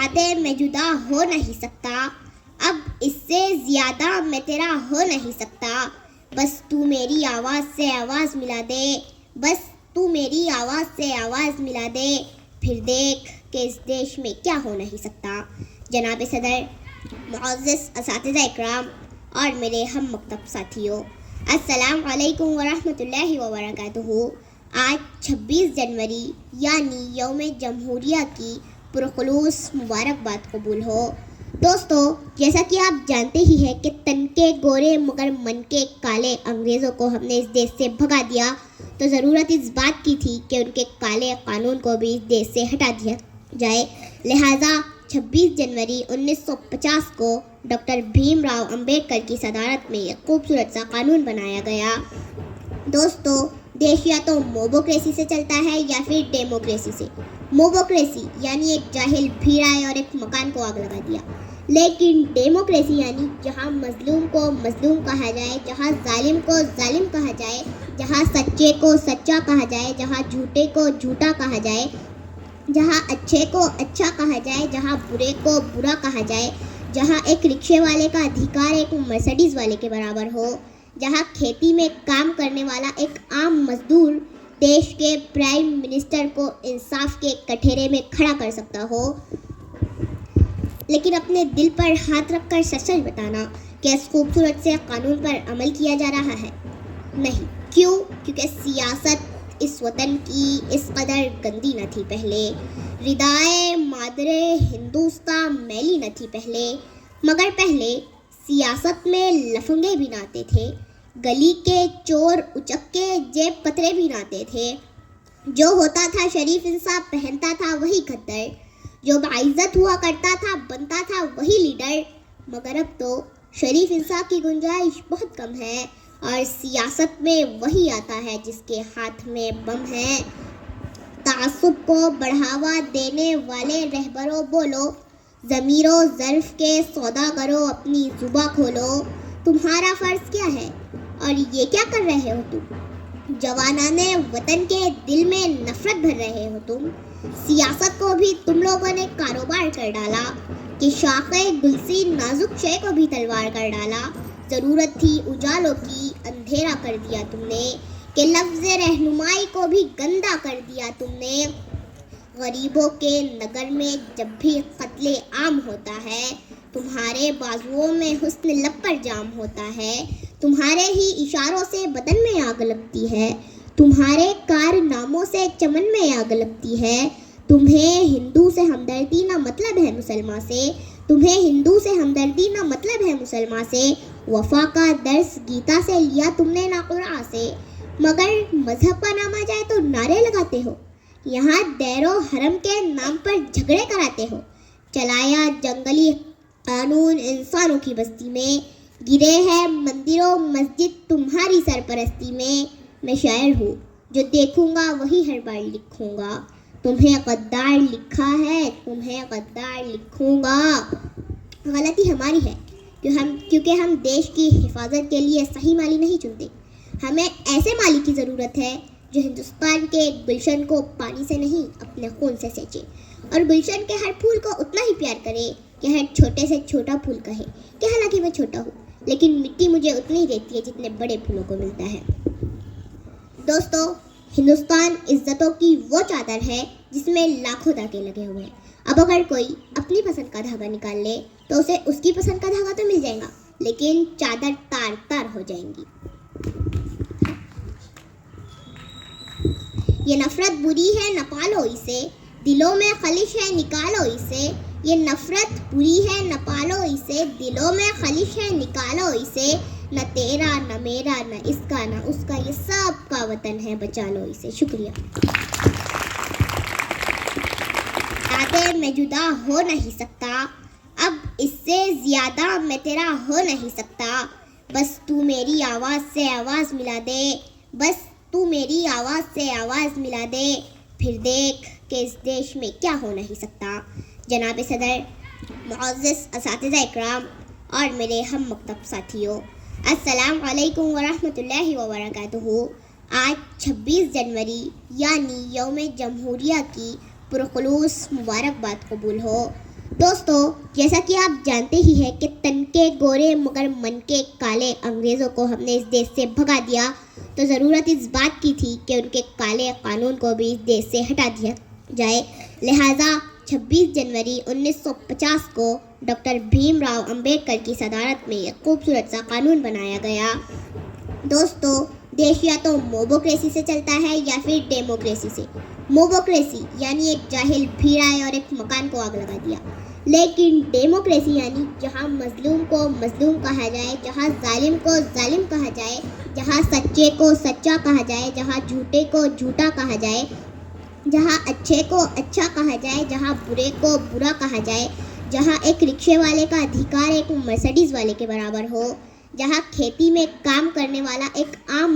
زیادہ میں جدا ہو نہیں سکتا، اب اس سے زیادہ میں تیرا ہو نہیں سکتا، بس تو میری آواز سے آواز ملا دے، بس تو میری آواز سے آواز ملا دے، پھر دیکھ کہ اس دیش میں کیا ہو نہیں سکتا۔ جناب صدر، معزز اساتذہ اکرام اور میرے ہم مکتب ساتھیوں، السلام علیکم ورحمۃ اللہ وبرکاتہ۔ آج 26 جنوری یعنی یوم جمہوریہ کی پرخلوص مبارکباد قبول ہو۔ دوستو، جیسا کہ آپ جانتے ہی ہیں کہ تن کے گورے مگر من کے کالے انگریزوں کو ہم نے اس دیش سے بھگا دیا، تو ضرورت اس بات کی تھی کہ ان کے کالے قانون کو بھی اس دیش سے ہٹا دیا جائے۔ لہٰذا 26 جنوری 1950 کو ڈاکٹر بھیم راؤ امبیڈکر کی صدارت میں ایک خوبصورت سا قانون بنایا گیا۔ دوستو، دیش یا تو موبوکریسی سے چلتا ہے یا پھر ڈیموکریسی سے۔ موبوکریسی یعنی ایک جاہل بھیڑ آئے اور ایک مکان کو آگ لگا دیا، لیکن ڈیموکریسی یعنی جہاں مظلوم کو مظلوم کہا جائے، جہاں ظالم کو ظالم کہا جائے، جہاں سچے کو سچا کہا جائے، جہاں جھوٹے کو جھوٹا کہا جائے، جہاں اچھے کو اچھا کہا جائے، جہاں برے کو برا کہا جائے، جہاں ایک رکشے والے کا ادھیکار ایک مرسڈیز والے کے برابر ہو، جہاں کھیتی میں کام کرنے والا ایک عام مزدور دیش کے پرائم منسٹر کو انصاف کے کٹہرے میں کھڑا کر سکتا ہو۔ لیکن اپنے دل پر ہاتھ رکھ کر سچ سچ بتانا کہ اس خوبصورت سے قانون پر عمل کیا جا رہا ہے؟ نہیں۔ کیوں؟ کیونکہ سیاست اس وطن کی اس قدر گندی نہ تھی پہلے، ردائے مادر ہندوستان میلی نہ تھی پہلے، مگر پہلے سیاست میں لفنگے بھی نہ آتے تھے، گلی کے چور اچکے جیب کترے بھی نہ آتے تھے، جو ہوتا تھا شریف انصاف پہنتا تھا وہی کھدر، جو باعزت ہوا کرتا تھا بنتا تھا وہی لیڈر، مگر اب تو شریف انصاف کی گنجائش بہت کم ہے اور سیاست میں وہی آتا ہے جس کے ہاتھ میں بم ہے۔ تعصب کو بڑھاوا دینے والے رہبروں بولو، ضمیر و ظرف کے سوداگروں اپنی زباں کھولو، تمہارا فرض کیا ہے اور یہ کیا کر رہے ہو تم؟ جوانان وطن کے دل میں نفرت بھر رہے ہو تم۔ سیاست کو بھی تم لوگوں نے کاروبار کر ڈالا کہ شاخ گلسی نازک شے کو بھی تلوار کر ڈالا۔ ضرورت تھی اجالوں کی، اندھیرا کر دیا تم نے، کہ لفظ رہنمائی کو بھی گندا کر دیا تم نے۔ غریبوں کے نگر میں جب بھی قتل عام ہوتا ہے، تمہارے بازوؤں میں حسن لب پر جام ہوتا ہے، تمہارے ہی اشاروں سے بدن میں آگ لگتی ہے، تمہارے کارناموں سے چمن میں آگ لگتی ہے۔ تمہیں ہندو سے ہمدردی نہ مطلب ہے مسلمان سے، تمہیں ہندو سے ہمدردی نہ مطلب ہے مسلمان سے، وفا کا درس گیتا سے لیا تم نے نہ قرآن سے، مگر مذہب کا نام آ جائے تو نعرے لگاتے ہو، یہاں دیر و حرم کے نام پر جھگڑے کراتے ہو، چلایا جنگلی قانون انسانوں کی بستی میں، گرے ہیں مندر و مسجد تمہاری سرپرستی میں۔ میں شاعر ہوں، جو دیکھوں گا وہی ہر بار لکھوں گا، تمہیں غدار لکھا ہے تمہیں غدار لکھوں گا۔ غلطی ہماری ہے کیونکہ ہم دیش کی حفاظت کے لیے صحیح مالی نہیں چنتے۔ ہمیں ایسے مالی کی ضرورت ہے جو ہندوستان کے گلشن کو پانی سے نہیں اپنے خون سے سینچے، اور گلشن کے ہر پھول کو اتنا ہی پیار کرے کہ ہر چھوٹے سے چھوٹا پھول کہے کہ حالانکہ میں چھوٹا ہوں لیکن مٹی مجھے اتنی ہی دیتی ہے جتنے بڑے پھولوں کو ملتا ہے۔ دوستو، ہندوستان عزتوں کی وہ چادر ہے جس میں لاکھوں دھاگے لگے ہوئے ہیں۔ اب اگر کوئی اپنی پسند کا دھاگا نکال لے تو اسے اس کی پسند کا دھاگا تو مل جائے گا، لیکن چادر تار تار ہو جائیں گی۔ یہ نفرت بری ہے نہ پالو اسے، دلوں میں خلش ہے نکالو اسے، یہ نفرت بری ہے نہ پالو اسے، دلوں میں خلش ہے نکالو اسے، نہ تیرا نہ میرا نہ اس کا نہ اس کا، یہ سب کا وطن ہے بچا لو اسے۔ شکریہ۔ زیادہ میں جدا ہو نہیں سکتا، اب اس سے زیادہ میں تیرا ہو نہیں سکتا، بس تو میری آواز سے آواز ملا دے، بس تو میری آواز سے آواز ملا دے، پھر دیکھ کہ اس دیش میں کیا ہو نہیں سکتا۔ جناب صدر، معزز اساتذہ اکرام اور میرے ہم مکتب ساتھیوں، السلام علیکم ورحمۃ اللہ وبرکاتہ۔ آج 26 جنوری یعنی یوم جمہوریہ کی پرخلوص مبارکباد قبول ہو۔ دوستو، جیسا کہ آپ جانتے ہی ہیں کہ تن کے گورے مگر من کے کالے انگریزوں کو ہم نے اس دیش سے بھگا دیا، تو ضرورت اس بات کی تھی کہ ان کے کالے قانون کو بھی اس دیش سے ہٹا دیا جائے۔ لہٰذا 26 جنوری 1950 کو ڈاکٹر بھیم راؤ امبیڈکر کی صدارت میں ایک خوبصورت سا قانون بنایا گیا۔ دوستو، دیش یا تو موبوکریسی سے چلتا ہے یا پھر ڈیموکریسی سے۔ موبوکریسی یعنی ایک جاہل بھیڑ آئے اور ایک مکان کو آگ لگا دیا، لیکن ڈیموکریسی یعنی جہاں مظلوم کو مظلوم کہا جائے، جہاں ظالم کو ظالم کہا جائے، جہاں سچے کو سچا کہا جائے، جہاں جھوٹے کو جھوٹا کہا جائے، جہاں اچھے کو اچھا کہا جائے، جہاں برے کو برا کہا جائے، جہاں ایک رکشے والے کا ادھیکار ایک مرسڈیز والے کے برابر ہو، جہاں کھیتی میں کام کرنے والا ایک عام